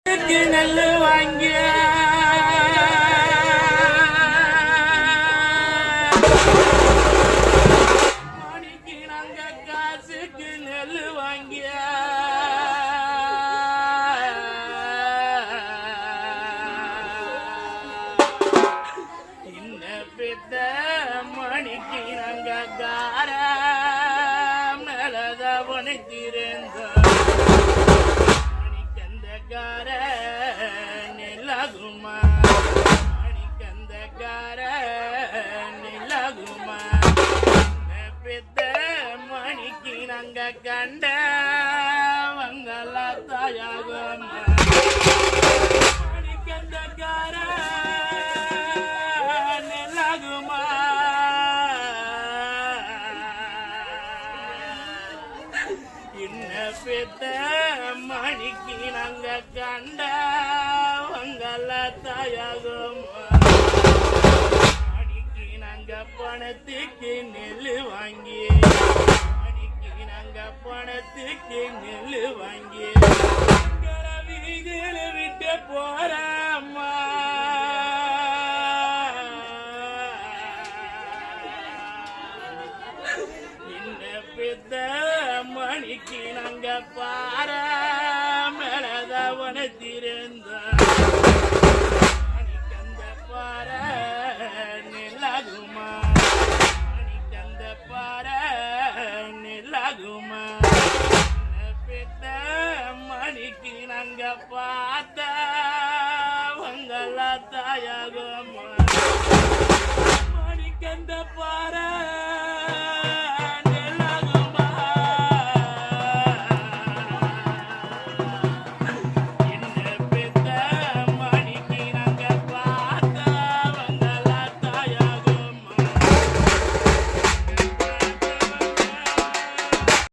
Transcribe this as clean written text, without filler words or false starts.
நெல் வாங்கிய மணிக்கு நாங்க காசுக்கு நெல் வாங்கிய இன்ன பெத்த மணிக்கு நாங்க கார மேலதவனை திறந்தோம் மணிக்கந்தக்கார நிலகுமா மணிக்கந்தக்கார நிலகுமா பெத்த மணிக்கு நாங்க கண்ட வங்கள தாயாகுமா மணிக்கந்தக்கார நிலகுமா இன்ன பெத்த மணிக்கு நாங்க கண்ட வங்கள தாயாகும் மணிக்கு நாங்க பணத்துக்கு நெல் வாங்கி மணிக்கு நாங்க பணத்துக்கு நெல் வாங்கி வீதியில் விட்டு போறம்மா இன்ன பெத்த மணிக்கு நாங்க பார மேலதவனை திறந்தோம் மணிக்கந்த பார நிலகுமா மணிக்கந்த பார நிலகுமா பெத்த மணிக்கு நாங்க பார்த்த வங்கள தாயாகுமா மணிக்கந்த பார